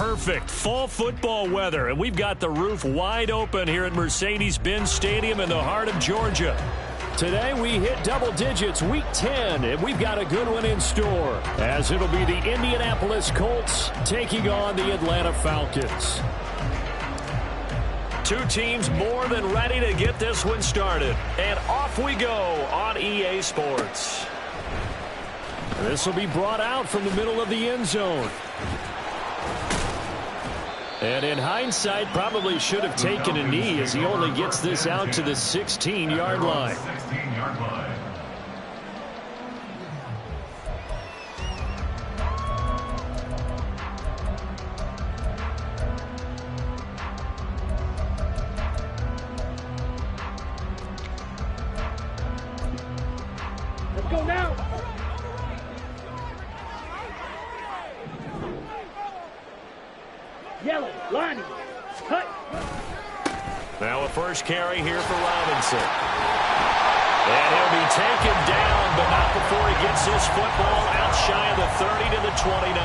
Perfect fall football weather, and we've got the roof wide open here at Mercedes-Benz Stadium in the heart of Georgia. Today we hit double digits, week 10, and we've got a good one in store, as it'll be the Indianapolis Colts taking on the Atlanta Falcons. Two teams more than ready to get this one started, and off we go on EA Sports. This will be brought out from the middle of the end zone. And in hindsight, probably should have taken a knee as he only gets this out to the 16-yard line. Let's go now. Yellow, lining, cut. Now a first carry here for Robinson. And he'll be taken down, but not before he gets his football out shy of the 30 to the 29.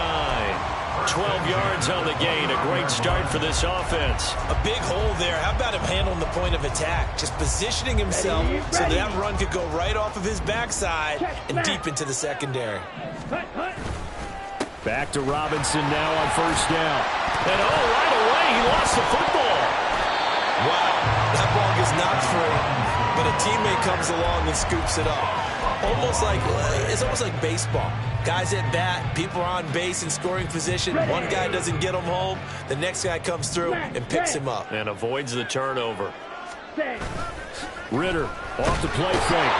12 yards on the gain. A great start for this offense. A big hole there. How about him handling the point of attack? Just positioning himself so that run could go right off of his backside and deep into the secondary. Back to Robinson now on first down. And right away, he lost the football. Wow, that ball gets knocked free, but a teammate comes along and scoops it up. It's almost like baseball. Guys at bat, people are on base in scoring position. One guy doesn't get him home, the next guy comes through and picks him up. And avoids the turnover. Ritter off the play fake.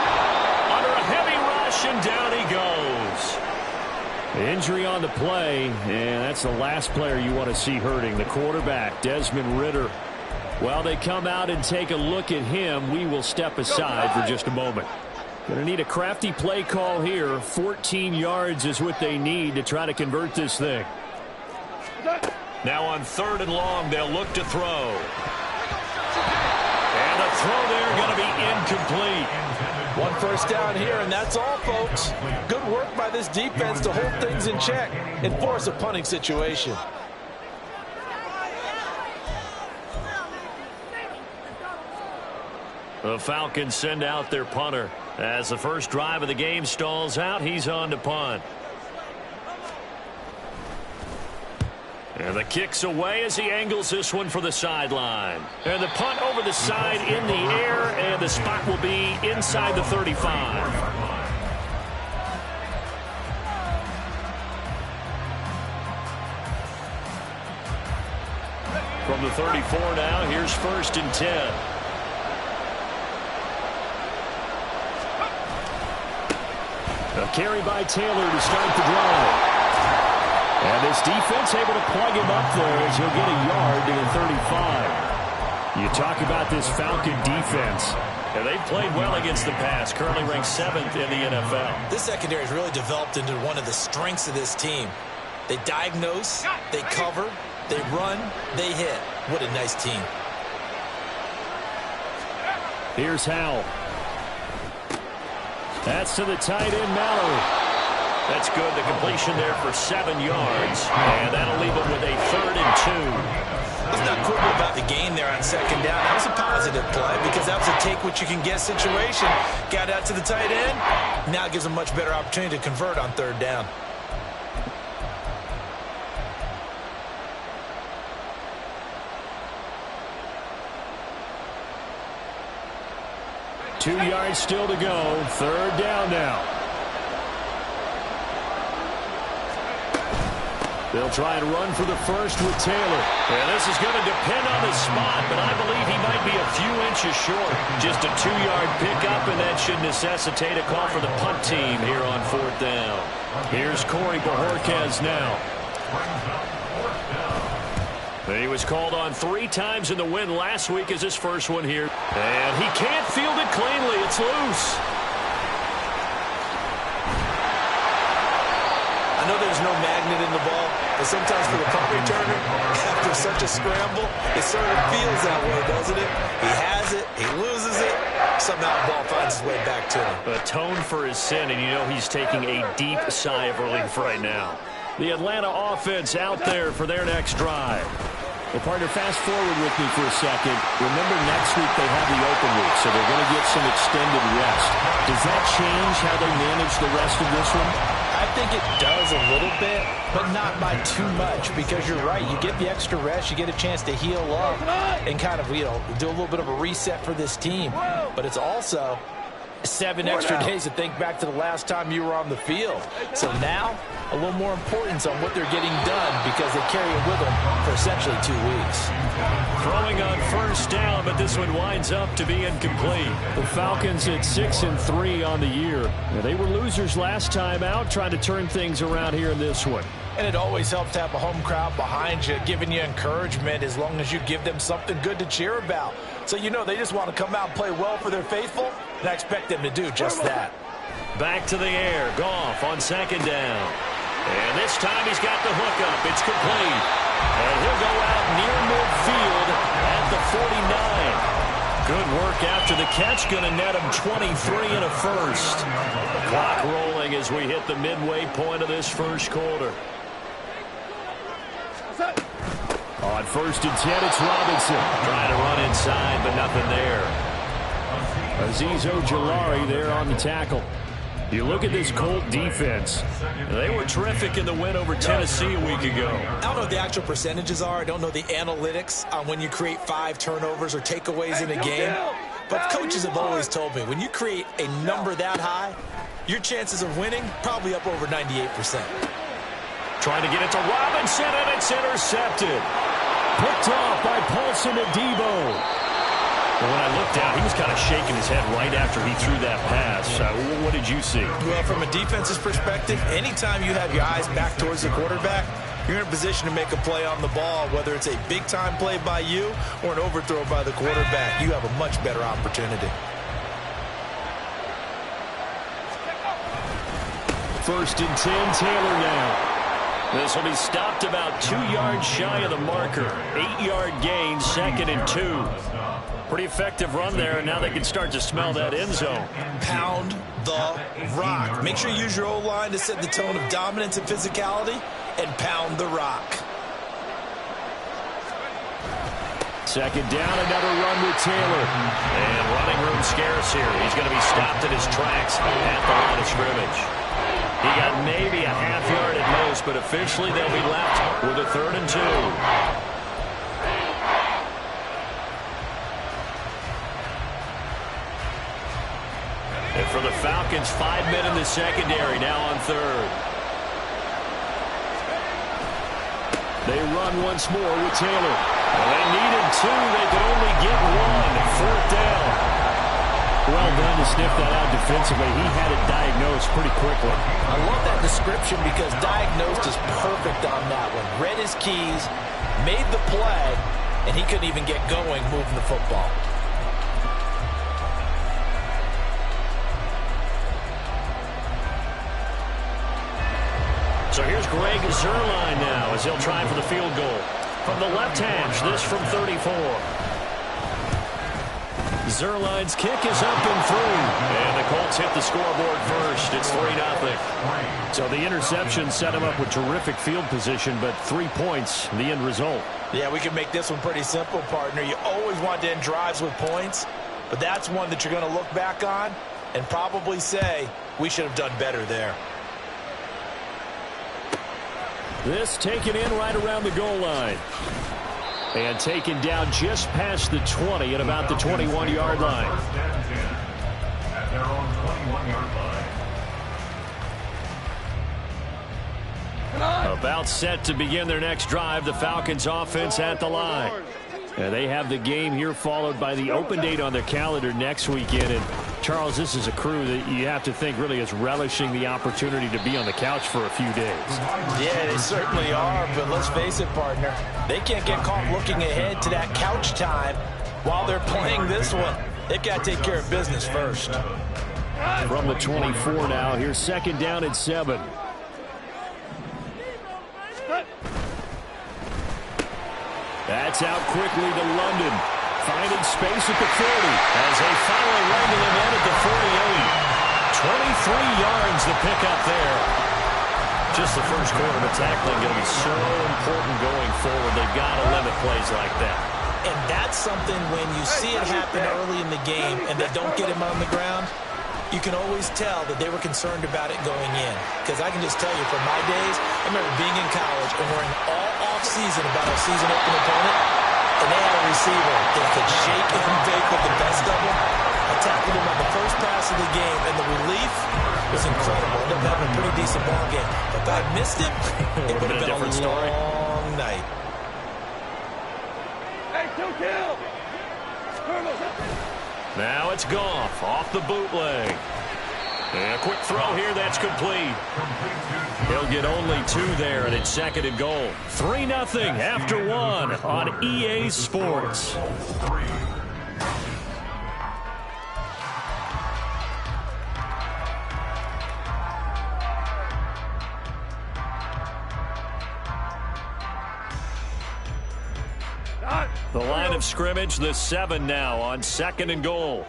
Under a heavy rush, and down he goes. Injury on the play, and that's the last player you want to see hurting. The quarterback, Desmond Ritter. While they come out and take a look at him, we will step aside for just a moment. Going to need a crafty play call here. 14 yards is what they need to try to convert this thing. Now on 3rd and long, they'll look to throw. And the throw there going to be incomplete. One first down here, and that's all, folks. Good work by this defense to hold things in check and force a punting situation. The Falcons send out their punter. As the first drive of the game stalls out, he's on to punt. And the kick's away as he angles this one for the sideline. And the punt over the side in the air, and the spot will be inside the 35. From the 34 now, here's 1st and 10. A carry by Taylor to start the drive. And this defense able to plug him up there as he'll get a yard to the 35. You talk about this Falcon defense. And they've played well against the pass, currently ranked 7th in the NFL. This secondary has really developed into one of the strengths of this team. They diagnose, they cover, they run, they hit. What a nice team. Here's Howell. That's to the tight end, Mallory. That's good. The completion there for 7 yards. And that'll leave them with a 3rd and 2. Let's not quibble about the gain there on 2nd down. That was a positive play because that was a take-what-you-can-get situation. Got out to the tight end. Now it gives them a much better opportunity to convert on 3rd down. Two yards still to go. 3rd down now. They'll try and run for the first with Taylor. And this is going to depend on the spot, but I believe he might be a few inches short. Just a 2-yard pickup, and that should necessitate a call for the punt team here on 4th down. Here's Corey Bojorquez now. He was called on 3 times in the win last week as his first one here. And he can't field it cleanly. It's loose. I know there's no magnet in the ball, but sometimes for the punt returner, after such a scramble, it sort of feels that way, doesn't it? He has it, he loses it, somehow the ball finds its way back to him. Atoned for his sin, and you know he's taking a deep sigh of relief right now. The Atlanta offense out there for their next drive. Well, partner, fast forward with me for a second. Remember, next week they have the open week, so they're going to get some extended rest. Does that change how they manage the rest of this one? I think it does a little bit, but not by too much, because you're right. You get the extra rest, you get a chance to heal up and kind of, do a little bit of a reset for this team. But it's also 7 extra days to think back to the last time you were on the field. So now, a little more importance on what they're getting done because they carry it with them for essentially 2 weeks. Throwing on first down, but this one winds up to be incomplete. The Falcons at 6-3 on the year. They were losers last time out, trying to turn things around here in this one. And it always helps to have a home crowd behind you, giving you encouragement as long as you give them something good to cheer about. So they just want to come out and play well for their faithful, and I expect them to do just that. Back to the air. Goff on second down. And this time he's got the hookup. It's complete. And he'll go out near midfield at the 49. Good work after the catch. Going to net him 23 and a first. The clock rolling as we hit the midway point of this first quarter. On first and 10, it's Robinson. Trying to run inside, but nothing there. Azeez Ojulari there on the tackle. You look at this Colt defense. They were terrific in the win over Tennessee a week ago. I don't know what the actual percentages are. I don't know the analytics on when you create 5 turnovers or takeaways in a game. But coaches have always told me, when you create a number that high, your chances of winning probably up over 98%. Trying to get it to Robinson, and it's intercepted. Picked off by Paulson Adebo. Well, when I looked down, he was kind of shaking his head right after he threw that pass. What did you see? Well, from a defense's perspective, anytime you have your eyes back towards the quarterback, you're in a position to make a play on the ball, whether it's a big-time play by you or an overthrow by the quarterback. You have a much better opportunity. First and 10, Taylor now. This will be stopped about 2 yards shy of the marker. 8-yard gain, 2nd and 2. Pretty effective run there, and now they can start to smell that end zone. Pound the rock. Make sure you use your O-line to set the tone of dominance and physicality, and pound the rock. Second down, another run with Taylor. And running room scarce here. He's going to be stopped in his tracks at the line of scrimmage. He got maybe a half yard at most, but officially they'll be left with a 3rd and 2. And for the Falcons, 5 men in the secondary, now on 3rd. They run once more with Taylor. Well, they needed 2. They could only get 1. 4th down. Well done to sniff that out defensively. He had it diagnosed pretty quickly. I love that description because diagnosed is perfect on that one. Read his keys, made the play, and he couldn't even get going moving the football. So here's Greg Zuerlein now as he'll try for the field goal. From the left hash, this from 34. Zuerlein's kick is up and through. And the Colts hit the scoreboard first. It's 3-0. So the interception set him up with terrific field position, but 3 points, the end result. Yeah, we can make this one pretty simple, partner. You always want to end drives with points, but that's one that you're going to look back on and probably say, we should have done better there. This taken in right around the goal line. And taken down just past the 20 at about the 21-yard line. About set to begin their next drive, the Falcons offense at the line. And they have the game here followed by the open date on their calendar next weekend. And Charles, this is a crew that you have to think really is relishing the opportunity to be on the couch for a few days. Yeah, they certainly are, but let's face it, partner. They can't get caught looking ahead to that couch time while they're playing this one. They've got to take care of business first. From the 24 now, here's 2nd down and 7. That's out quickly to London. Finding space at the 40 as they finally wrangle him in at the 48. 23 yards the pickup there. Just the first quarter, but tackling going to be so important going forward. They've got to limit plays like that. And that's something when you see it happen early in the game and they don't get him on the ground, you can always tell that they were concerned about it going in. Because I can just tell you, from my days, I remember being in college and worrying all off-season about our season-opening opponent, and they had a receiver that could shake and bake with the best of them. I tackled him on the first pass of the game, and the relief was incredible. Ended up having a pretty decent ball game. But if I had missed him, it would have been a long night. Hey, 2-kill. Now it's Goff off the bootleg. And a quick throw here, that's complete. He'll get only 2 there, and it's 2nd and goal. 3-0 after 1 on EA Sports. The line of scrimmage, the 7 now on 2nd and goal.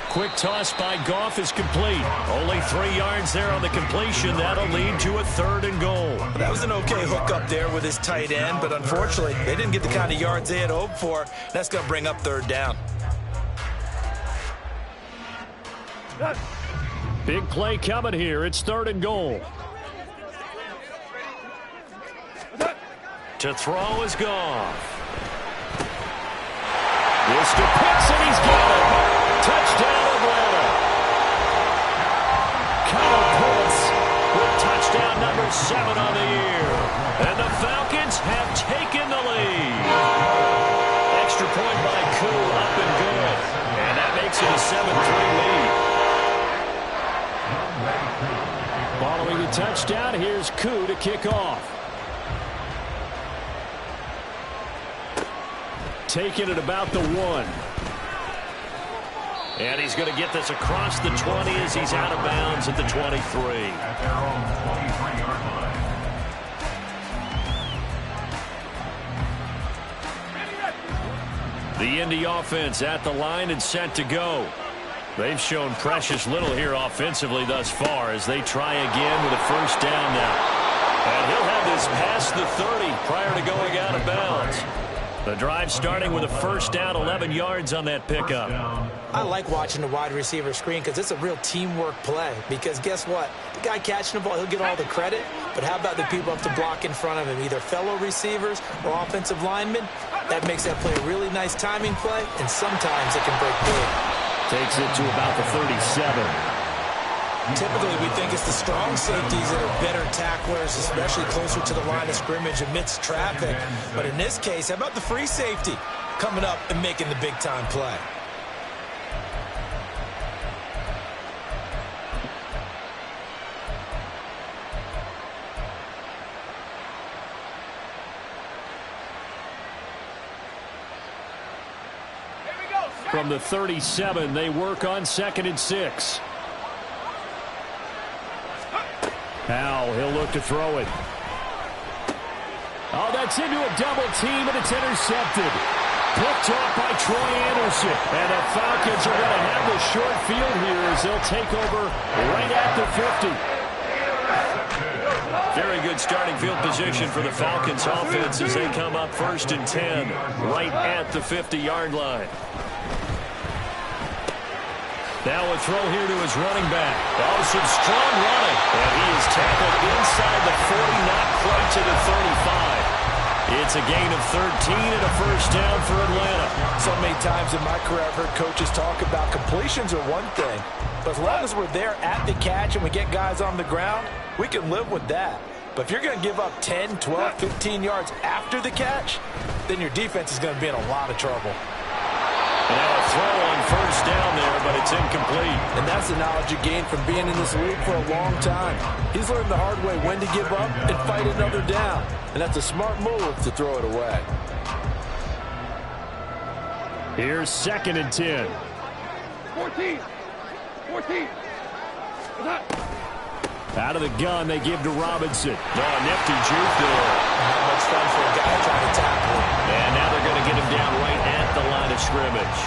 Quick toss by Goff is complete. Only 3 yards there on the completion. That'll lead to a 3rd and goal. That was an okay hook up there with his tight end, but unfortunately, they didn't get the kind of yards they had hoped for. That's going to bring up 3rd down. Big play coming here. It's 3rd and goal. To throw is Goff. This to Pitts, and he's got it. Touchdown, Atlanta. Kyle Pitts with touchdown number 7 on the year. And the Falcons have taken the lead. Extra point by Koo, up and good. And that makes it a 7-3 lead. Following the touchdown, here's Koo to kick off. Taking it about the 1. And he's going to get this across the 20 as he's out of bounds at the 23. The Indy offense at the line and set to go. They've shown precious little here offensively thus far as they try again with a 1st down now. And he'll have this past the 30 prior to going out of bounds. The drive starting with a 1st down, 11 yards on that pickup. I like watching the wide receiver screen because it's a real teamwork play. Because guess what? The guy catching the ball, he'll get all the credit. But how about the people up to block in front of him, either fellow receivers or offensive linemen? That makes that play a really nice timing play, and sometimes it can break big. Takes it to about the 37. Typically, we think it's the strong safeties that are better tacklers, especially closer to the line of scrimmage amidst traffic. But in this case, how about the free safety coming up and making the big-time play? From the 37, they work on 2nd and 6. Now he'll look to throw it. Oh, that's into a double team, and it's intercepted. Picked off by Troy Anderson. And the Falcons are going to have the short field here as they'll take over right at the 50. Very good starting field position for the Falcons offense as they come up 1st and 10 right at the 50-yard line. Now a throw here to his running back. Oh, some strong running. And he is tackled inside the 40, not quite to the 35. It's a gain of 13 and a 1st down for Atlanta. So many times in my career I've heard coaches talk about completions are one thing. But as long as we're there at the catch and we get guys on the ground, we can live with that. But if you're going to give up 10, 12, 15 yards after the catch, then your defense is going to be in a lot of trouble. Now a throw on 1st down there, but it's incomplete. And that's the knowledge you gain from being in this league for a long time. He's learned the hard way when to give up and fight another down. And that's a smart move to throw it away. Here's 2nd and 10. 14. Out of the gun, they give to Robinson. Oh, nifty juke there. Not much fun for a guy trying to tackle him. And now they're going to get him down right at the line of scrimmage.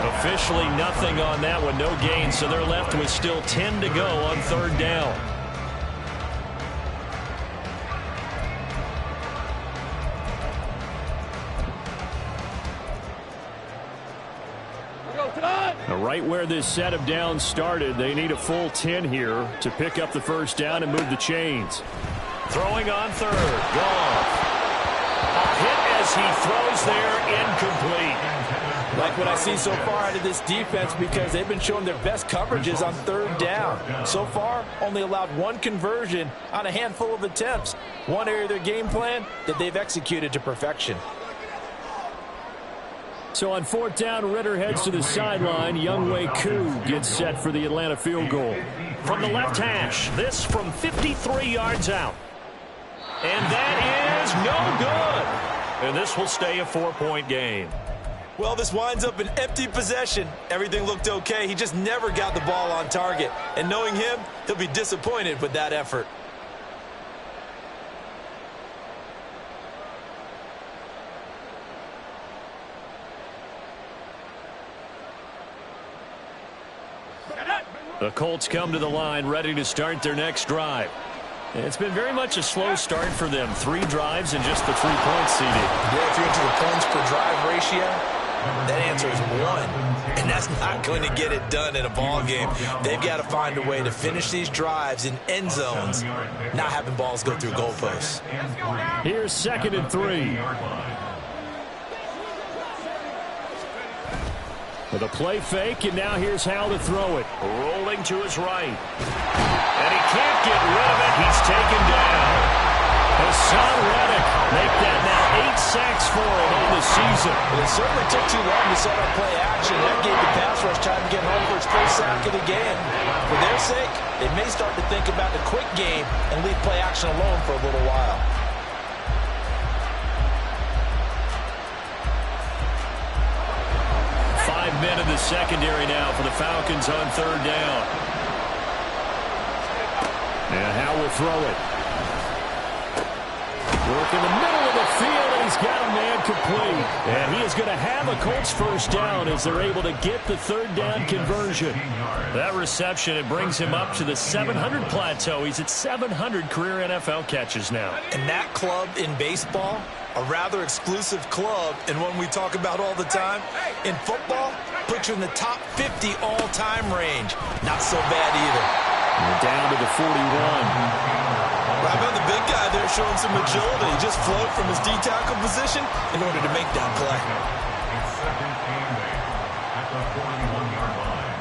Officially nothing on that one, no gain, so they're left with still 10 to go on third down. Right where this set of downs started, they need a full 10 here to pick up the first down and move the chains. Throwing on third, gone. A hit as he throws there, incomplete. Like what I see so far out of this defense, because they've been showing their best coverages on third down. So far, only allowed one conversion on a handful of attempts. One area of their game plan that they've executed to perfection. So on fourth down, Ritter heads to the sideline. Younghoe Koo gets set for the Atlanta field goal. From the left hash, this from 53 yards out. And that is no good. And this will stay a 4-point game. Well, this winds up an empty possession. Everything looked okay. He just never got the ball on target. And knowing him, he'll be disappointed with that effort. The Colts come to the line, ready to start their next drive. It's been very much a slow start for them. 3 drives and just the 3 points seeded. Yeah, if you're into the points per drive ratio, that answer is 1. And that's not going to get it done in a ball game. They've got to find a way to finish these drives in end zones, not having balls go through goalposts. Here's 2nd and 3. With a play fake, and now here's how to throw it. Rolling to his right. And he can't get rid of it. He's taken down. Hassan Reddick make that now 8 sacks for him on the season. It certainly took too long to set up play action. That gave the pass rush time to get home for his first sack of the game. For their sake, they may start to think about the quick game and leave play action alone for a little while. Men in the secondary now for the Falcons on third down. And Howe will throw it. Work in the middle of the field, and he's got a man complete. And he is going to have a Colts first down as they're able to get the third down conversion. That reception, it brings him up to the 700 plateau. He's at 700 career NFL catches now. And that club in baseball, a rather exclusive club, and one we talk about all the time. In football, puts you in the top 50 all-time range. Not so bad either. And down to the 41. Right about the big guy there showing some agility. He just flowed from his D-tackle position in order to make that play. Second and 8 at the 41-yard line.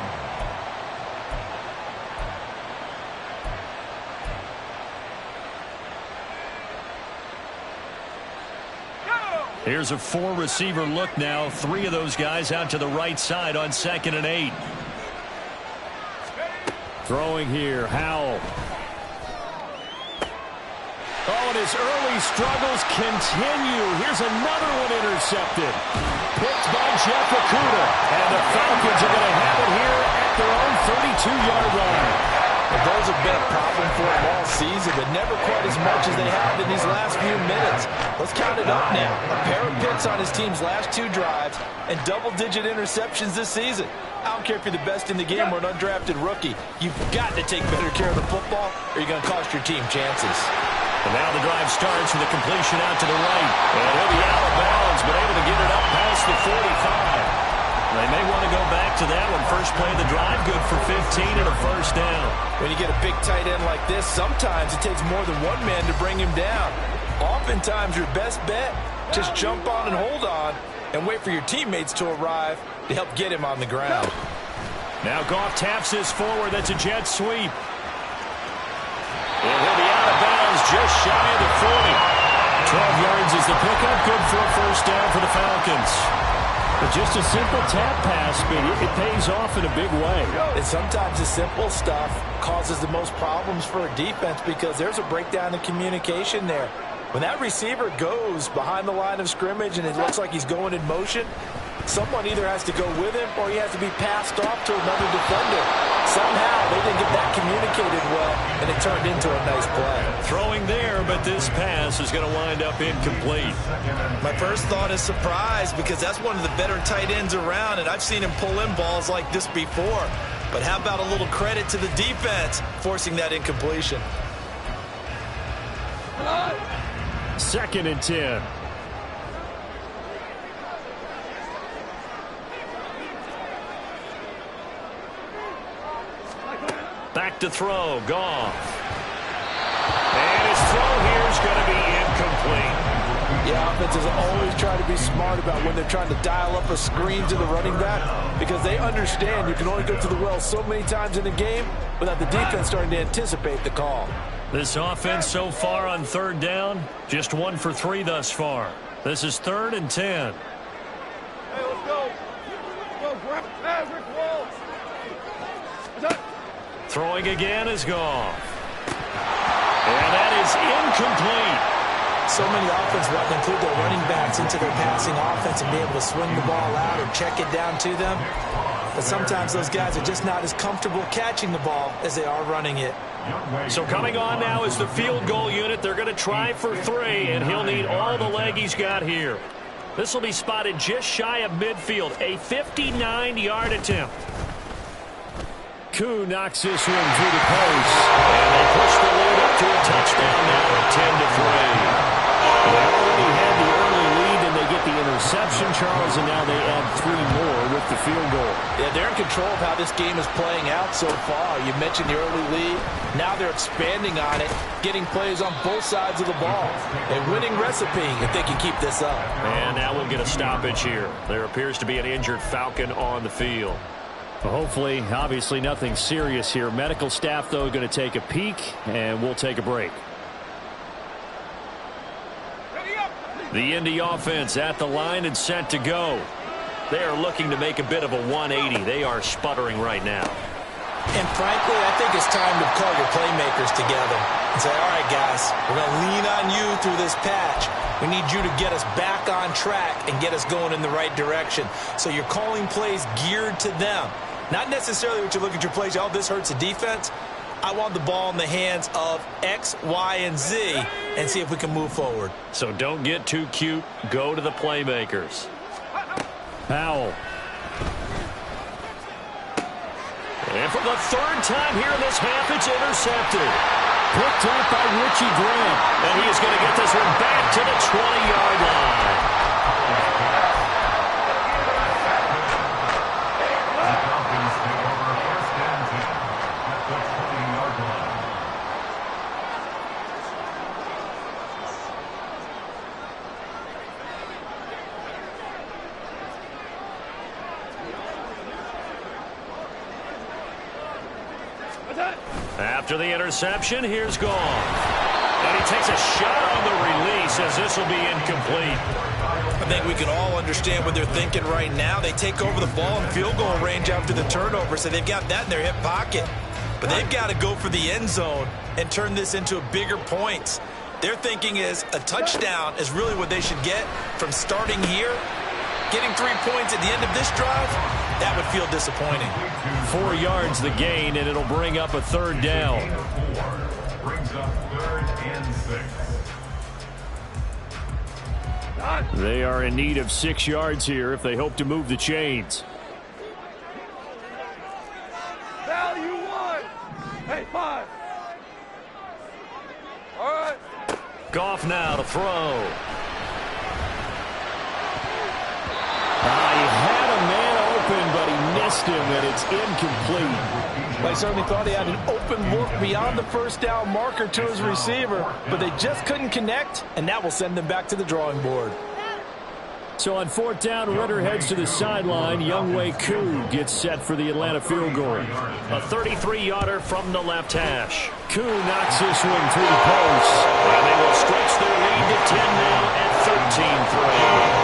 Here's a 4-receiver look now. 3 of those guys out to the right side on 2nd and 8. Throwing here, Howell. Oh, and his early struggles continue. Here's another one intercepted. Picked by Jeff Okudah. And the Falcons are going to have it here at their own 32-yard line. Well, those have been a problem for them all season, but never quite as much as they have in these last few minutes. Let's count it up now. A pair of picks on his team's last 2 drives and double-digit interceptions this season. I don't care if you're the best in the game or an undrafted rookie. You've got to take better care of the football or you're going to cost your team chances. And now the drive starts with a completion out to the right. And he'll be out of bounds, but able to get it up past the 45. They may want to go back to that one. First play of the drive, good for 15 and a first down. When you get a big tight end like this, sometimes it takes more than one man to bring him down. Oftentimes, your best bet, just jump on and hold on and wait for your teammates to arrive to help get him on the ground. Now Goff taps this forward. That's a jet sweep. And he'll be out of bounds just shy of the 40. 12 yards is the pickup. Good for a first down for the Falcons. But just a simple tap pass, but it pays off in a big way. And sometimes the simple stuff causes the most problems for a defense because there's a breakdown in communication there. When that receiver goes behind the line of scrimmage and it looks like he's going in motion, someone either has to go with him or he has to be passed off to another defender. Somehow they didn't get that communicated well, and it turned into a nice play. Throwing there, but this pass is going to wind up incomplete. My first thought is surprise, because that's one of the better tight ends around, and I've seen him pull in balls like this before. But how about a little credit to the defense forcing that incompletion? 2nd and 10. Back to throw, Goff. And his throw here is going to be incomplete. Yeah, offenses always try to be smart about when they're trying to dial up a screen to the running back, because they understand you can only go to the well so many times in a game without the defense starting to anticipate the call. This offense so far on 3rd down, just 1 for 3 thus far. This is 3rd and 10. Hey, let's go. Go, grab Rick Walls. Throwing again is Goff. And that is incomplete. So many offenses want to include their running backs into their passing offense and be able to swing the ball out or check it down to them. But sometimes those guys are just not as comfortable catching the ball as they are running it. So coming on now is the field goal unit. They're going to try for 3, and he'll need all the leg he's got here. This will be spotted just shy of midfield, a 59-yard attempt. Koo knocks this one through the post, and they push the lead up to a touchdown now, 10-3. They already had the early lead, and they get the interception, Charles, and now they add 3 more with the field goal. Yeah, they're in control of how this game is playing out so far. You mentioned the early lead. Now they're expanding on it, getting plays on both sides of the ball. A winning recipe if they can keep this up. And now we'll get a stoppage here. There appears to be an injured Falcon on the field. Well, hopefully, obviously nothing serious here. Medical staff, though, going to take a peek, and we'll take a break. The Indy offense at the line and set to go. They are looking to make a bit of a 180. They are sputtering right now. And frankly, I think it's time to call your playmakers together and say, all right, guys, we're going to lean on you through this patch. We need you to get us back on track and get us going in the right direction. So you're calling plays geared to them. Not necessarily what you look at your plays, oh, this hurts the defense. I want the ball in the hands of X, Y, and Z and see if we can move forward. So don't get too cute. Go to the playmakers. Powell. And for the 3rd time here in this half, it's intercepted. Picked up by Richie Grant. And he is going to get this one back to the 20-yard line. After the interception, here's Goff. And he takes a shot on the release as this will be incomplete. I think we can all understand what they're thinking right now. They take over the ball in field goal range after the turnover, so they've got that in their hip pocket. But they've got to go for the end zone and turn this into a bigger points. Their thinking is a touchdown is really what they should get from starting here. Getting 3 points at the end of this drive, that would feel disappointing. 4 yards the gain, and it'll bring up a 3rd down. Brings up 3rd and 6. They are in need of 6 yards here if they hope to move the chains. Value 1. Hey, 5. All right. Goff now to throw. He had a man open, but he missed him, and it's incomplete. They certainly thought he had an open look beyond the 1st down marker to his receiver, but they just couldn't connect, and that will send them back to the drawing board. So on 4th down, Ritter heads to the sideline. Younghoe Koo gets set for the Atlanta field goal. A 33-yarder from the left hash. Koo knocks this one through the post. And they will stretch their lead to 10 now at 13-3.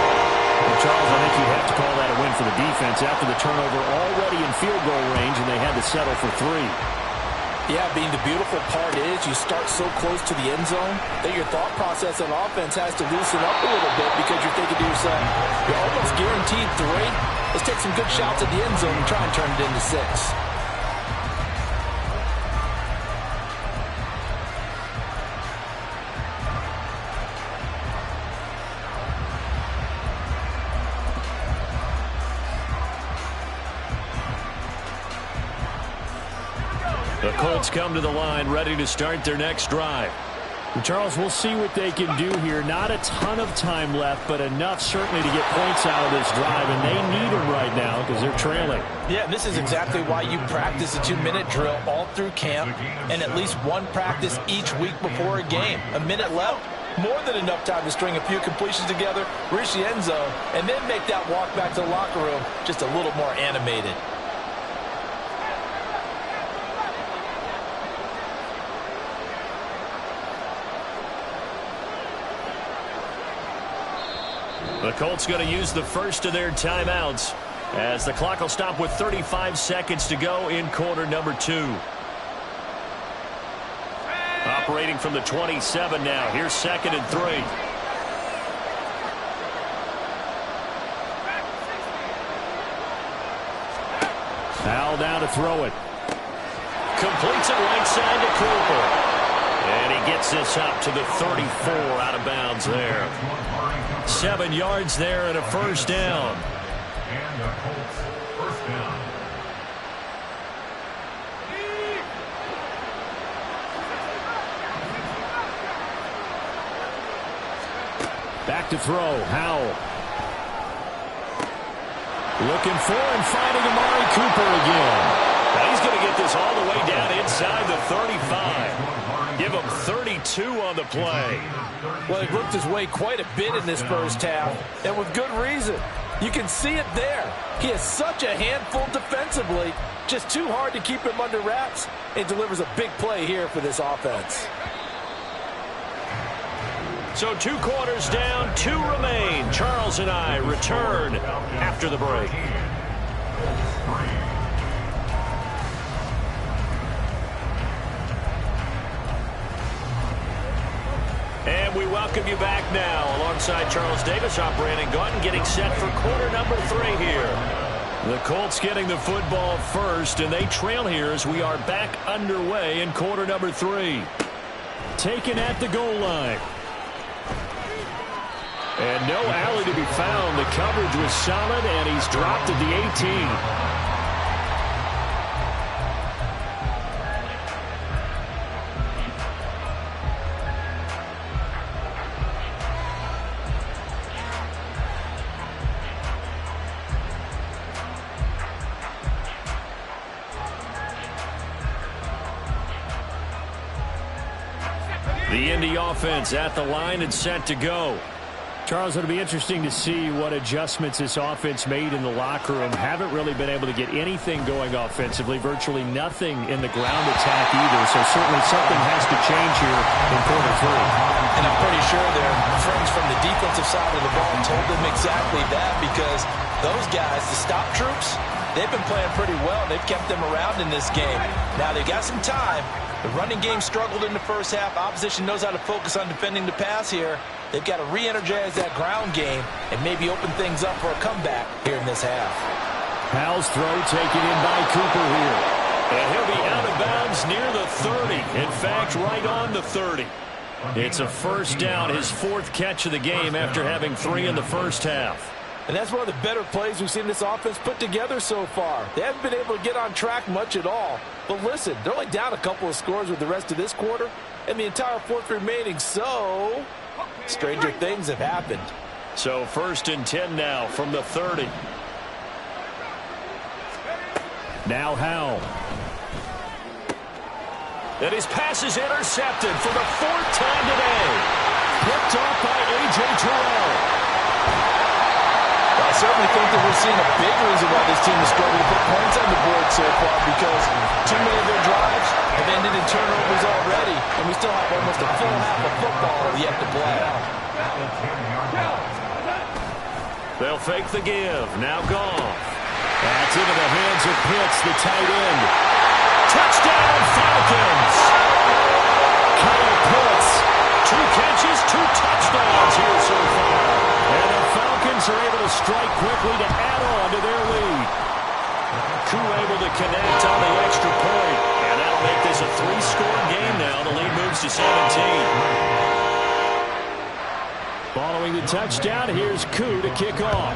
Well, Charles, I think you have to call that a win for the defense after the turnover already in field goal range, and they had to settle for 3. Yeah, being the beautiful part is you start so close to the end zone that your thought process on offense has to loosen up a little bit because you're thinking to yourself, you're almost guaranteed 3. Let's take some good shots at the end zone and try and turn it into 6. Colts come to the line, ready to start their next drive. Charles, we'll see what they can do here. Not a ton of time left, but enough certainly to get points out of this drive, and they need them right now because they're trailing. Yeah, and this is exactly why you practice a 2-minute drill all through camp and at least one practice each week before a game. A minute left, more than enough time to string a few completions together, reach the end zone, and then make that walk back to the locker room just a little more animated. The Colts going to use the first of their timeouts as the clock will stop with 35 seconds to go in quarter number 2. Operating from the 27 now. Here's 2nd and 3. Foul down to throw it. Completes it right side to Cooper. And he gets this up to the 34 out of bounds there. 7 yards there and a first down. And the Colts first down. Back to throw. Howell. Looking for and finding Amari Cooper again. Now he's going to get this all the way down inside the 35. Give him 32 on the play. Well, he worked his way quite a bit in this first half, and with good reason. You can see it there. He is such a handful defensively, just too hard to keep him under wraps, and delivers a big play here for this offense. So 2 quarters down, 2 remain. Charles and I return after the break. And we welcome you back now. Alongside Charles Davis, I'm Brandon Gaudin, getting set for quarter number 3 here. The Colts getting the football first, and they trail here as we are back underway in quarter number 3. Taken at the goal line. And no alley to be found. The coverage was solid, and he's dropped at the 18. The Indy offense at the line and set to go. Charles, it'll be interesting to see what adjustments this offense made in the locker room. Haven't really been able to get anything going offensively, virtually nothing in the ground attack either. So certainly something has to change here in quarter 3. And I'm pretty sure their friends from the defensive side of the ball told them exactly that, because those guys, the stop troops, they've been playing pretty well. They've kept them around in this game. Now they've got some time. The running game struggled in the first half. Opposition knows how to focus on defending the pass here. They've got to re-energize that ground game and maybe open things up for a comeback here in this half. Howell's throw taken in by Cooper here. And he'll be out of bounds near the 30. In fact, right on the 30. It's a first down, his 4th catch of the game after having 3 in the first half. And that's one of the better plays we've seen this offense put together so far. They haven't been able to get on track much at all. But listen, they're only down a couple of scores with the rest of this quarter and the entire 4th remaining. So, stranger things have happened. So 1st and 10 now from the 30. Now Howell. And his pass is intercepted for the 4th time today. Picked off by A.J. Terrell. I certainly think that we're seeing a big reason why this team is struggling to put points on the board so far, because too many of their drives have ended in turnovers already, and we still have almost a full half of football yet to play. They'll fake the give. Now Goff. That's into the hands of Pitts, the tight end. Touchdown, Falcons! Kyle Pitts. 2 catches, 2 touchdowns here so far. And the Falcons are able to strike quickly to add on to their lead. Koo able to connect on the extra point. And that'll make this a 3-score game now. The lead moves to 17. Following the touchdown, here's Koo to kick off.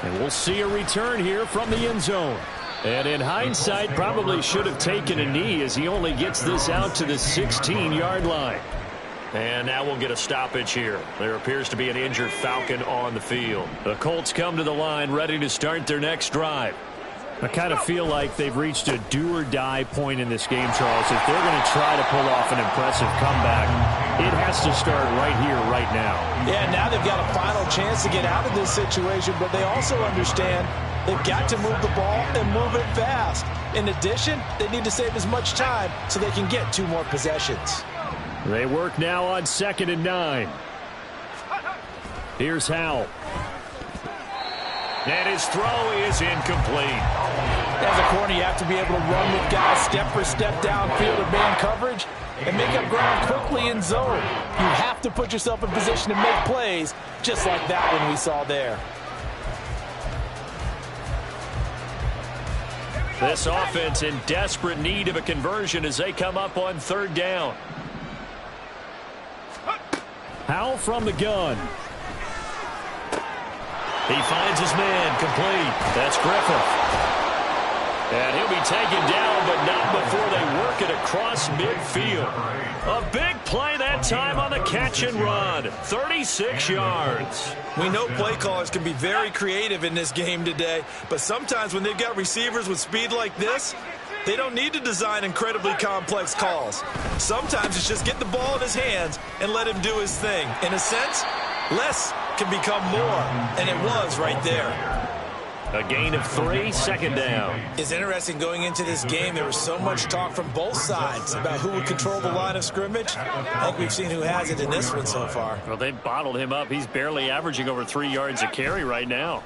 And we'll see a return here from the end zone. And in hindsight, probably should have taken a knee as he only gets this out to the 16-yard line. And now we'll get a stoppage here. There appears to be an injured Falcon on the field. The Colts come to the line ready to start their next drive. I kind of feel like they've reached a do-or-die point in this game, Charles. If they're going to try to pull off an impressive comeback, it has to start right here, right now. Yeah, now they've got a final chance to get out of this situation, but they also understand they've got to move the ball and move it fast. In addition, they need to save as much time so they can get 2 more possessions. They work now on 2nd and 9. Here's Howell. And his throw is incomplete. As a corner, you have to be able to run with guys step for step downfield or man coverage and make up ground quickly in zone. You have to put yourself in position to make plays just like that one we saw there. This offense in desperate need of a conversion as they come up on 3rd down. Howell from the gun. He finds his man, complete. That's Griffith. And he'll be taken down, but not before they work it across midfield. A big play that time on the catch and run. 36 yards. We know play callers can be very creative in this game today, but sometimes when they've got receivers with speed like this, they don't need to design incredibly complex calls. Sometimes it's just get the ball in his hands and let him do his thing. In a sense, less can become more, and it was right there. A gain of 3, 2nd down. It's interesting going into this game. There was so much talk from both sides about who would control the line of scrimmage. I think we've seen who has it in this one so far. Well, they bottled him up. He's barely averaging over 3 yards a carry right now.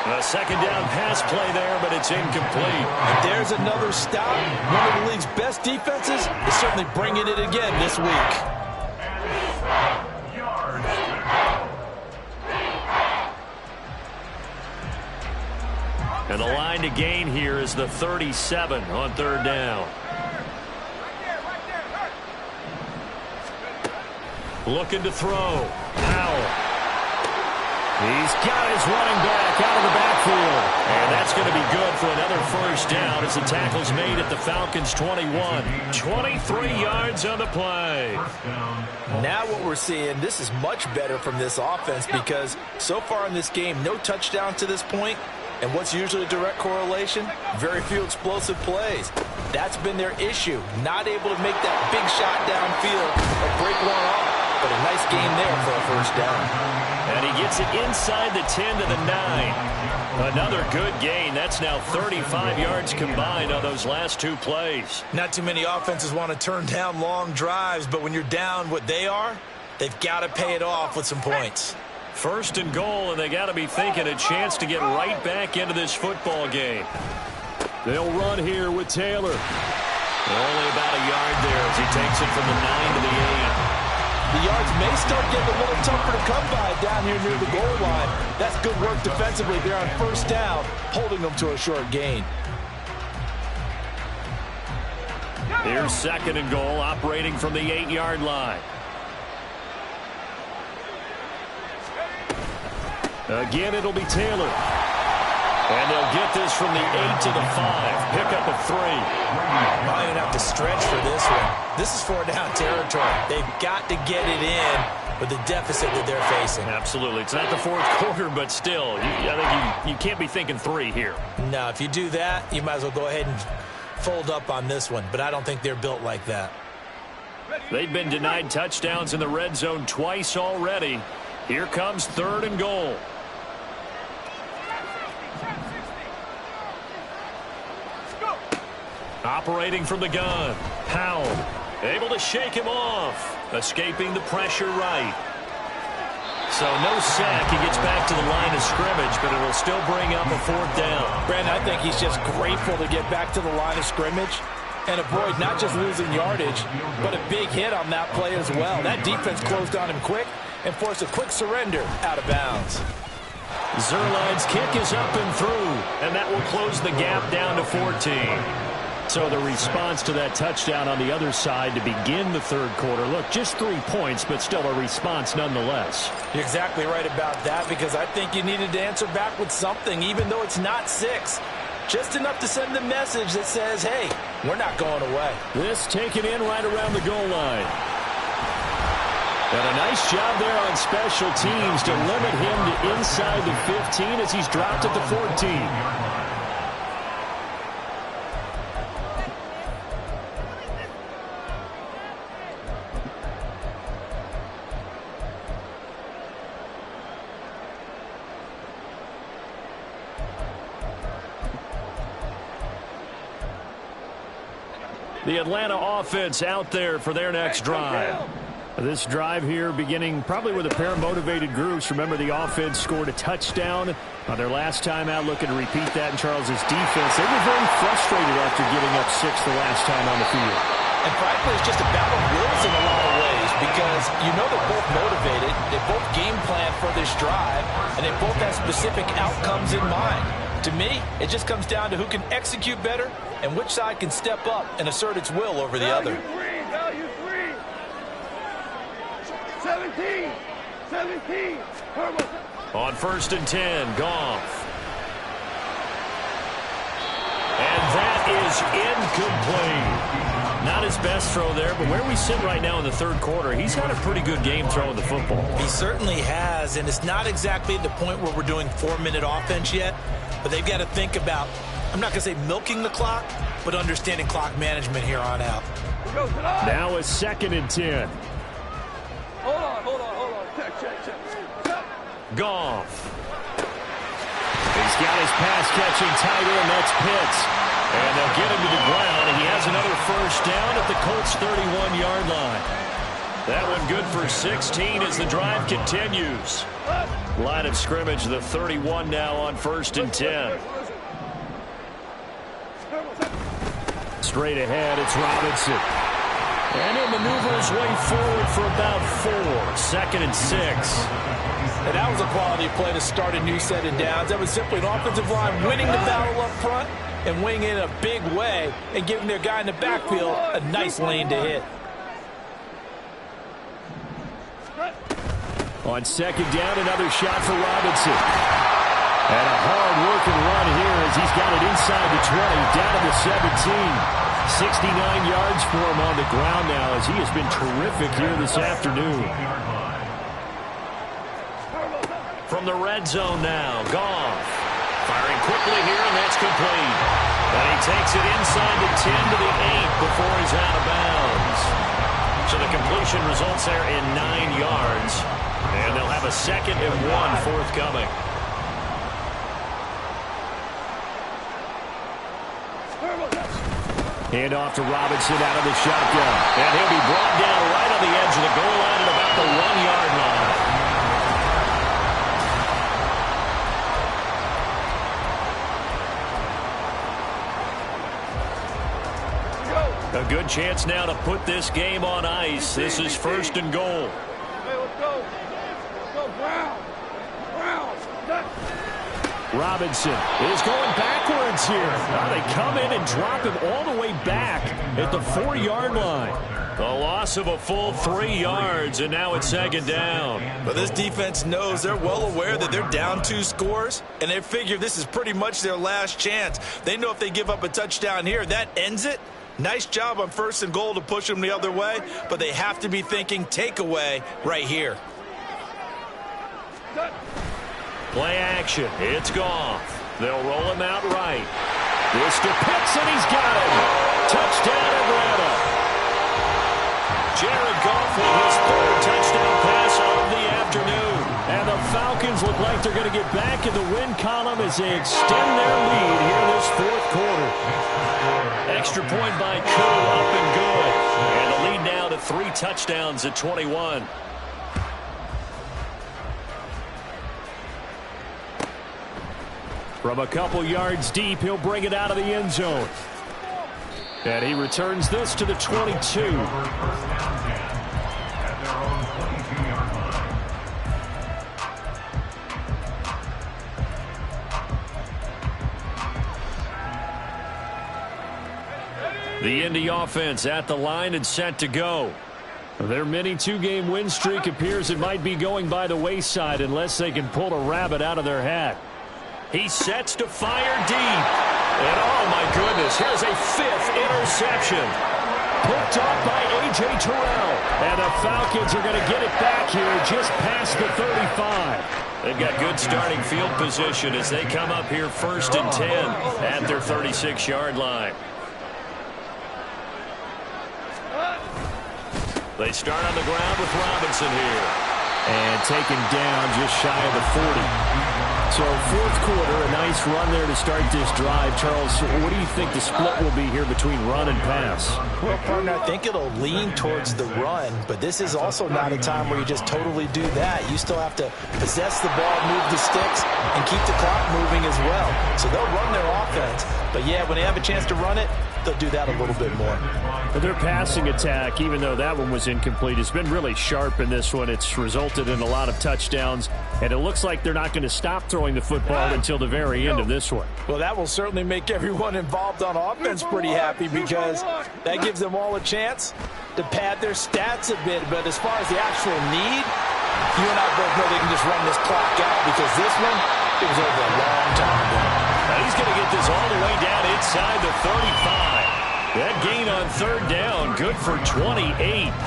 A 2nd down pass play there, but it's incomplete. And there's another stop. One of the league's best defenses is certainly bringing it again this week. And the line to gain here is the 37 on 3rd down. Looking to throw. Howell. He's got his running back out of the backfield. And that's going to be good for another 1st down as the tackle's made at the Falcons' 21. 23 yards on the play. Now what we're seeing, this is much better from this offense because so far in this game, no touchdown to this point. And what's usually a direct correlation? Very few explosive plays. That's been their issue. Not able to make that big shot downfield or break one off. But a nice game there for a 1st down. And he gets it inside the 10 to the 9. Another good gain. That's now 35 yards combined on those last 2 plays. Not too many offenses want to turn down long drives, but when you're down what they are, they've got to pay it off with some points. 1st and goal, and they got to be thinking a chance to get right back into this football game. They'll run here with Taylor. Only about a yard there as he takes it from the 9 to the 8. The yards may start getting a little tougher to come by down here near the goal line. That's good work defensively there on 1st down, holding them to a short gain. Here's 2nd and goal, operating from the 8-yard line. Again, it'll be Taylor. And they'll get this from the 8 to the 5. Pick up a 3. Might even have to stretch for this one. This is 4-down territory. They've got to get it in with the deficit that they're facing. Absolutely. It's not the 4th quarter, but still, I think you can't be thinking 3 here. No, if you do that, you might as well go ahead and fold up on this one. But I don't think they're built like that. They've been denied touchdowns in the red zone twice already. Here comes 3rd and goal. Operating from the gun. Howell able to shake him off. Escaping the pressure right. So no sack. He gets back to the line of scrimmage, but it'll still bring up a 4th down. Brandon, I think he's just grateful to get back to the line of scrimmage and avoid not just losing yardage, but a big hit on that play as well. That defense closed on him quick and forced a quick surrender out of bounds. Zerline's kick is up and through, and that will close the gap down to 14. So the response to that touchdown on the other side to begin the third quarter. Look, just 3 points, but still a response nonetheless. You're exactly right about that, because I think you needed to answer back with something, even though it's not 6. Just enough to send the message that says, hey, we're not going away. This taken in right around the goal line. And a nice job there on special teams to limit him to inside the 15 as he's dropped at the 14. The Atlanta offense out there for their next drive. This drive here beginning probably with a pair of motivated groups. Remember, the offense scored a touchdown on their last time out, looking to repeat that in Charles's defense. They were very frustrated after giving up 6 the last time on the field. And frankly, it's just a battle of wills in a lot of ways, because you know they're both motivated. They both game plan for this drive, and they both have specific outcomes in mind. To me, it just comes down to who can execute better and which side can step up and assert its will over the other. Value 3. 17. On 1st and 10, Goff. And that is incomplete. Not his best throw there, but where we sit right now in the third quarter, he's had a pretty good game throwing the football. He certainly has, and it's not exactly at the point where we're doing 4-minute offense yet, but they've got to think about, I'm not going to say milking the clock, but understanding clock management here on out. Now a 2nd and 10. Hold on. Check. Goff. He's got his pass-catching tight end. That's Pitts. And they'll get him to the ground, and he has another first down at the Colts' 31-yard line. That one good for 16 as the drive continues. Line of scrimmage, the 31 now on 1st and 10. Straight ahead, it's Robinson. And he'll maneuver his way forward for about 4. 2nd and 6. And that was a quality play to start a new set of downs. That was simply an offensive line winning the battle up front and winning it in a big way and giving their guy in the backfield a nice lane to hit. On 2nd down, another shot for Robinson. And a hard-working run here as he's got it inside the 20, down to the 17. 69 yards for him on the ground now as he has been terrific here this afternoon. From the red zone now, Goff. Firing quickly here, and that's complete. And he takes it inside the 10 to the 8 before he's out of bounds. So the completion results there in 9 yards. And they'll have a 2nd and 1 forthcoming. Hand off to Robinson out of the shotgun. And he'll be brought down right on the edge of the goal line at about the 1-yard line. A good chance now to put this game on ice. This is 1st and goal. Hey, let's go. Brown. Robinson is going backwards here. Now they come in and drop him all the way back at the 4-yard line. A loss of a full 3 yards, and now it's 2nd down. But this defense knows, they're well aware that they're down 2 scores, and they figure this is pretty much their last chance. They know if they give up a touchdown here, that ends it. Nice job on 1st and goal to push them the other way, but they have to be thinking takeaway right here. Play action. It's Goff. They'll roll him out right. This to Pitts, and he's got him. Touchdown, Atlanta. Jared Goff with his 3rd touchdown pass of the afternoon. And the Falcons look like they're going to get back in the win column as they extend their lead here this 4th quarter. Extra point by Koo, up and good. And the lead now to 3 touchdowns at 21. From a couple yards deep, he'll bring it out of the end zone. And he returns this to the 22. The Indy offense at the line and set to go. Their mini two-game win streak appears it might be going by the wayside unless they can pull a rabbit out of their hat. He sets to fire deep. And oh my goodness, here's a 5th interception. Picked off by A.J. Terrell. And the Falcons are going to get it back here just past the 35. They've got good starting field position as they come up here 1st and 10 at their 36-yard line. They start on the ground with Robinson here. And taken down just shy of the 40. So 4th quarter, a nice run there to start this drive. Charles, what do you think the split will be here between run and pass? Well, partner, I think it'll lean towards the run, but this is also not a time where you just totally do that. You still have to possess the ball, move the sticks, and keep the clock moving as well. So they'll run their offense, but yeah, when they have a chance to run it, they'll do that a little bit more. But their passing attack, even though that one was incomplete, has been really sharp in this one. It's resulted in a lot of touchdowns, and it looks like they're not going to stop throwing the football until the very end of this one. Well, that will certainly make everyone involved on offense pretty happy because that gives them all a chance to pad their stats a bit. But as far as the actual need, you and I both know they can just run this clock out because this one, it was over a long time ago. Now he's going to get this all the way down inside the 35. That gain on 3rd down, good for 28.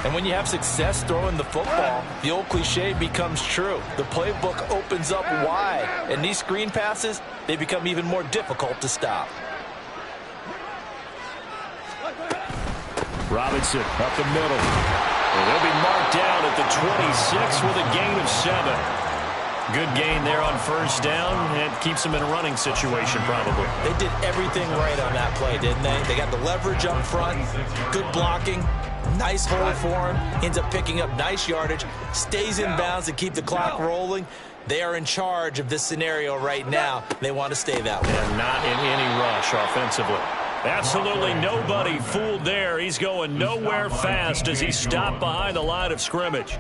And when you have success throwing the football, the old cliche becomes true. The playbook opens up wide, and these screen passes, they become even more difficult to stop. Robinson up the middle. And they'll be marked down at the 26 with a gain of 7. Good gain there on 1st down, and keeps them in a running situation probably. They did everything right on that play, didn't they? They got the leverage up front, good blocking, nice hole for him, ends up picking up nice yardage, stays in bounds to keep the clock rolling. They are in charge of this scenario right now. They want to stay that way. And not in any rush offensively. Absolutely nobody fooled there. He's going nowhere fast as he stopped behind the line of scrimmage.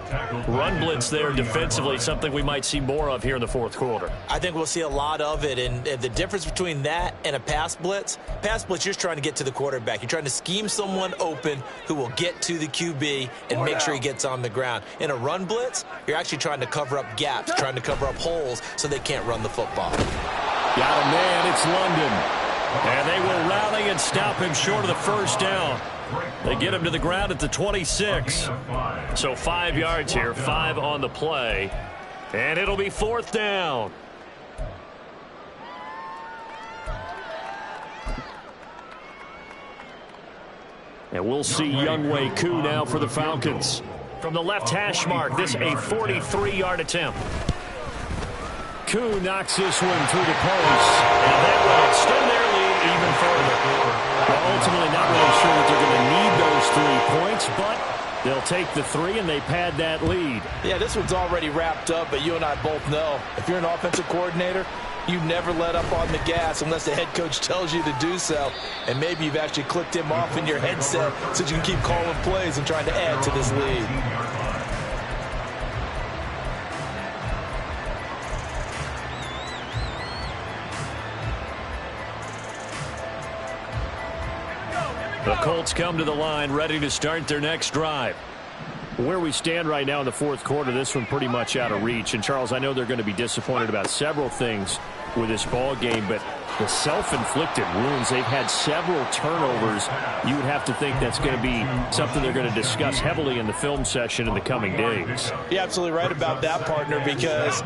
Run blitz there defensively, something we might see more of here in the 4th quarter. I think we'll see a lot of it, and the difference between that and a pass blitz, you're just trying to get to the quarterback. You're trying to scheme someone open who will get to the QB and make sure he gets on the ground. In a run blitz, you're actually trying to cover up gaps, trying to cover up holes so they can't run the football. Got a man, it's London. And they will rally and stop him short of the 1st down. They get him to the ground at the 26. So 5 yards here, 5 on the play. And it'll be 4th down. And we'll see Younghoe Koo now for the Falcons. From the left hash mark, this a 43-yard attempt. Koo knocks this one through the post. And that will extend their lead even further. Well, ultimately not really sure that they're going to need those 3 points, but they'll take the 3 and they pad that lead. Yeah, this one's already wrapped up, but you and I both know if you're an offensive coordinator, you never let up on the gas unless the head coach tells you to do so. And maybe you've actually clicked him off in your headset so you can keep calling plays and trying to add to this lead. The Colts come to the line ready to start their next drive. Where we stand right now in the 4th quarter, this one pretty much out of reach. And, Charles, I know they're going to be disappointed about several things with this ball game, but the self-inflicted wounds, they've had several turnovers. You would have to think that's going to be something they're going to discuss heavily in the film session in the coming days. You're absolutely right about that, partner, because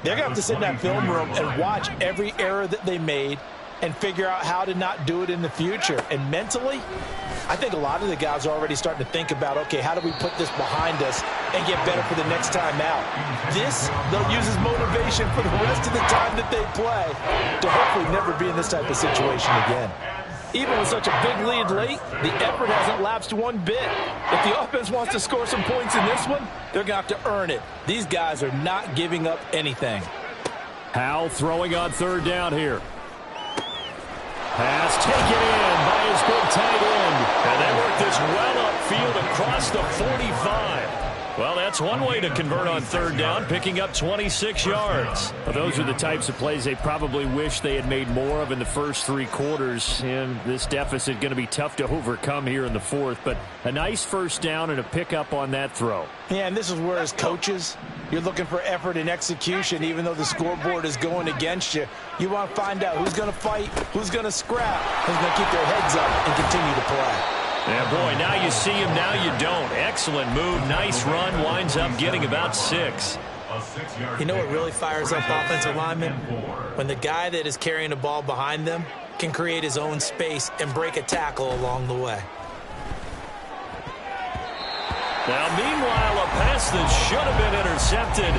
they're going to have to sit in that film room and watch every error that they made and figure out how to not do it in the future. And mentally, I think a lot of the guys are already starting to think about, okay, how do we put this behind us and get better for the next time out? This, they'll use as motivation for the rest of the time that they play to hopefully never be in this type of situation again. Even with such a big lead late, the effort hasn't lapsed one bit. If the offense wants to score some points in this one, they're going to have to earn it. These guys are not giving up anything. Howell throwing on 3rd down here. Pass taken in by his big tight end. And they work this well upfield across the 45. Well, that's one way to convert on third down, picking up 26 yards. Well, those are the types of plays they probably wish they had made more of in the first 3 quarters. And this deficit going to be tough to overcome here in the fourth. But a nice first down and a pickup on that throw. Yeah, and this is where, as coaches, you're looking for effort and execution. Even though the scoreboard is going against you, you want to find out who's going to fight, who's going to scrap, who's going to keep their heads up and continue to play. Yeah, boy, now you see him, now you don't. Excellent move, nice run, winds up getting about 6. You know what really fires up offensive linemen? When the guy that is carrying the ball behind them can create his own space and break a tackle along the way. Now, meanwhile, a pass that should have been intercepted,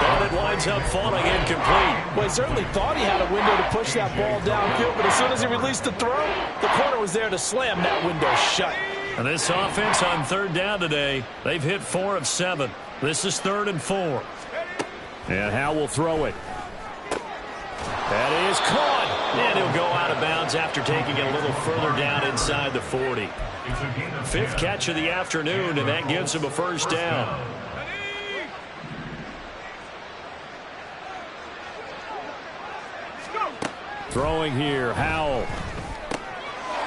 but it winds up falling incomplete. Well, he certainly thought he had a window to push that ball downfield, but as soon as he released the throw, the corner was there to slam that window shut. And this offense on third down today, they've hit 4 of 7. This is 3rd and 4. And Howell will throw it. That is caught. And he'll go out of bounds after taking it a little further down inside the 40. 5th catch of the afternoon, and that gives him a first down. Throwing here, Howell.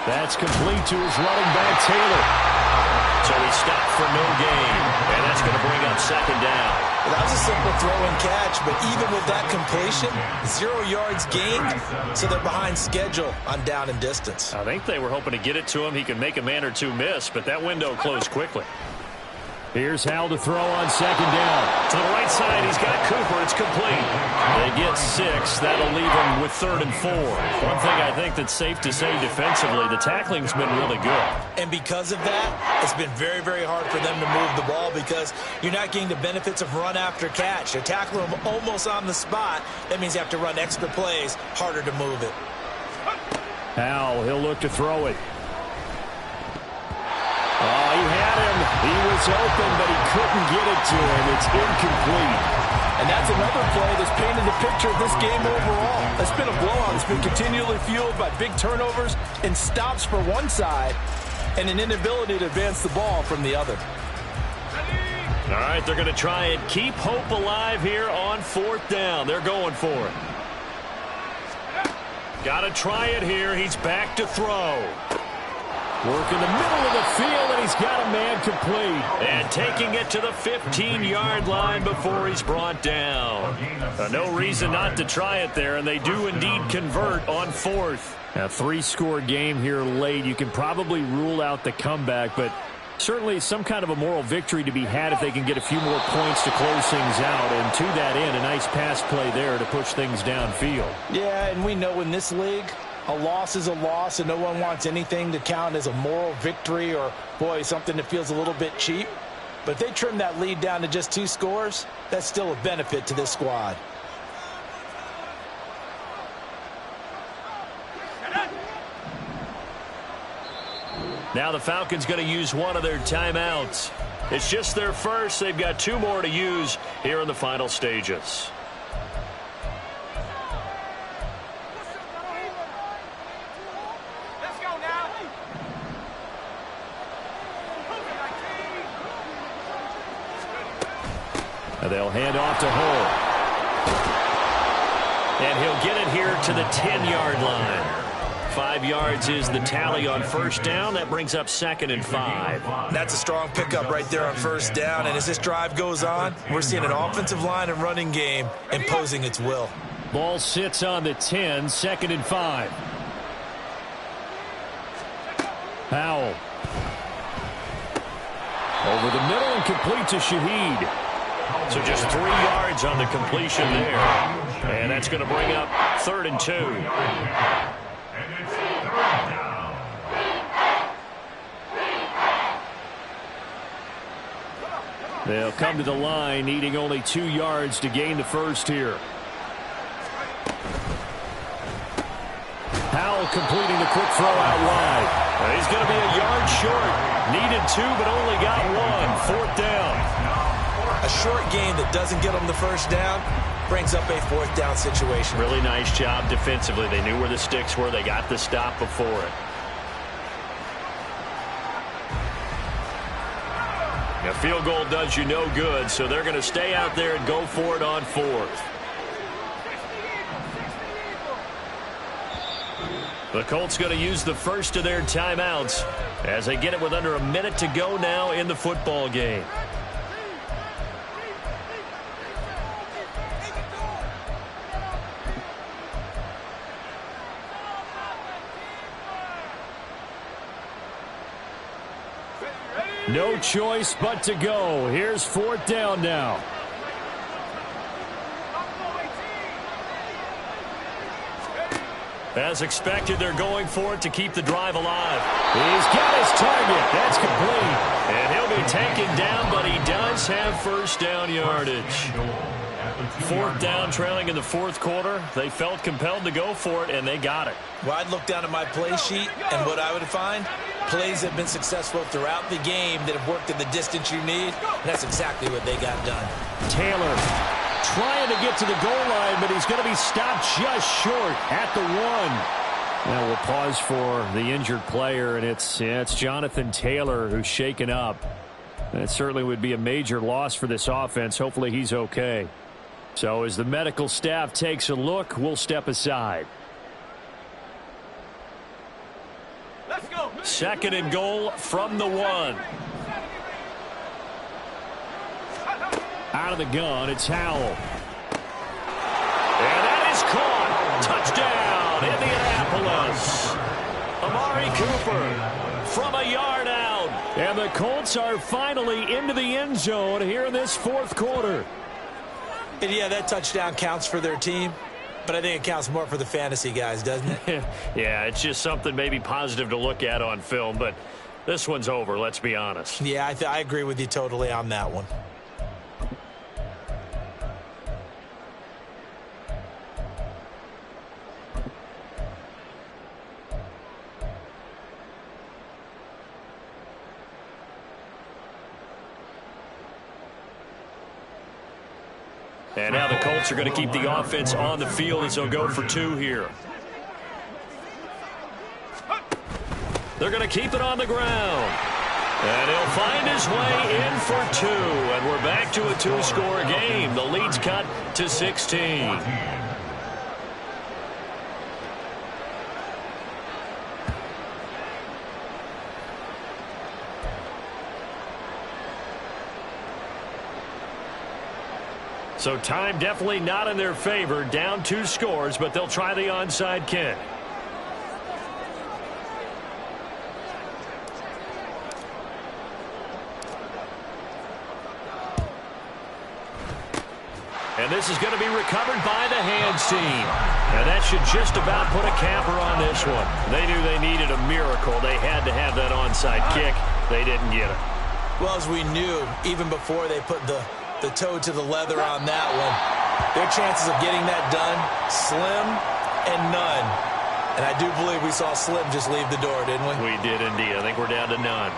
That's complete to his running back, Taylor. So he stopped for no gain, and that's going to bring up 2nd down. Well, that was a simple throw and catch, but even with that completion, 0 yards gained, so they're behind schedule on down and distance. I think they were hoping to get it to him. He could make a man or two miss, but that window closed quickly. Here's Howell to throw on 2nd down. To the right side, he's got Cooper. It's complete. They get 6. That'll leave him with 3rd and 4. One thing I think that's safe to say defensively, the tackling's been really good. And because of that, it's been very, very hard for them to move the ball because you're not getting the benefits of run after catch. They tackle him almost on the spot. That means you have to run extra plays, harder to move it. Howell, he'll look to throw it. Oh, he had him. He was open, but he couldn't get it to him. It's incomplete. And that's another play that's painted the picture of this game overall. It's been a blowout. It's been continually fueled by big turnovers and stops for one side and an inability to advance the ball from the other. All right, they're going to try and keep hope alive here on 4th down. They're going for it. Got to try it here. He's back to throw. Work in the middle of the field, and he's got a man complete. And taking it to the 15-yard line before he's brought down. No reason not to try it there, and they do indeed convert on 4th. A 3-score game here late. You can probably rule out the comeback, but certainly some kind of a moral victory to be had if they can get a few more points to close things out. And to that end, a nice pass play there to push things downfield. Yeah, and we know in this league, a loss is a loss, and no one wants anything to count as a moral victory or, boy, something that feels a little bit cheap. But if they trim that lead down to just 2 scores, that's still a benefit to this squad. Now the Falcons going to use one of their timeouts. It's just their first. They've got 2 more to use here in the final stages. And they'll hand off to Hull. And he'll get it here to the 10-yard line. 5 yards is the tally on first down. That brings up 2nd and 5. That's a strong pickup right there on first down. And as this drive goes on, we're seeing an offensive line and running game imposing its will. Ball sits on the 10, 2nd and 5. Howell. Over the middle and complete to Shaheed. So just 3 yards on the completion there. And that's going to bring up 3rd and 2. And it's 3rd down. They'll come to the line, needing only 2 yards to gain the first here. Howell completing the quick throw out wide. He's going to be a yard short. Needed 2, but only got 1. 4th down. A short game that doesn't get them the first down brings up a 4th down situation. Really nice job defensively. They knew where the sticks were. They got the stop before it. A field goal does you no good, so they're going to stay out there and go for it on fourth. The Colts going to use the first of their timeouts as they get it with under a minute to go now in the football game. No choice but to go. Here's fourth down now. As expected, they're going for it to keep the drive alive. He's got his target. That's complete. And he'll be taken down, but he does have first down yardage. Fourth down, trailing in the fourth quarter. They felt compelled to go for it, and they got it. Well, I'd look down at my play sheet, and what I would find, plays have been successful throughout the game that have worked in the distance you need, and that's exactly what they got done. Taylor trying to get to the goal line, but he's going to be stopped just short at the 1. Now we'll pause for the injured player, and it's Jonathan Taylor who's shaken up. That certainly would be a major loss for this offense. Hopefully he's okay. So as the medical staff takes a look, we'll step aside. Let's go. Second and goal from the 1. Out of the gun, it's Howell. And that is caught. Touchdown, Indianapolis. Amari Cooper from a yard out. And the Colts are finally into the end zone here in this fourth quarter. And yeah, that touchdown counts for their team, but I think it counts more for the fantasy guys, doesn't it? Yeah, it's just something maybe positive to look at on film, but this one's over, let's be honest. Yeah, I agree with you totally on that one. And now the Colts are going to keep the offense on the field as they'll go for 2 here. They're going to keep it on the ground. And he'll find his way in for 2. And we're back to a 2-score game. The lead's cut to 16. So time definitely not in their favor. Down 2 scores, but they'll try the onside kick. And this is going to be recovered by the hands team. And that should just about put a capper on this one. They knew they needed a miracle. They had to have that onside kick. They didn't get it. Well, as we knew, even before they put the toe to the leather on that one, their chances of getting that done, slim and none. And I do believe we saw Slim just leave the door, didn't we? We did indeed. I think we're down to none.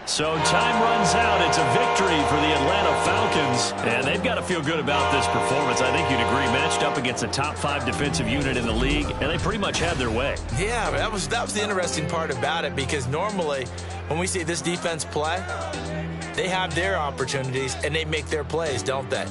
So time runs out. It's a victory for the Atlanta Falcons. And they've got to feel good about this performance. I think you'd agree. Matched up against a top 5 defensive unit in the league, and they pretty much had their way. Yeah, that was the interesting part about it, because normally when we see this defense play, they have their opportunities and they make their plays, don't they?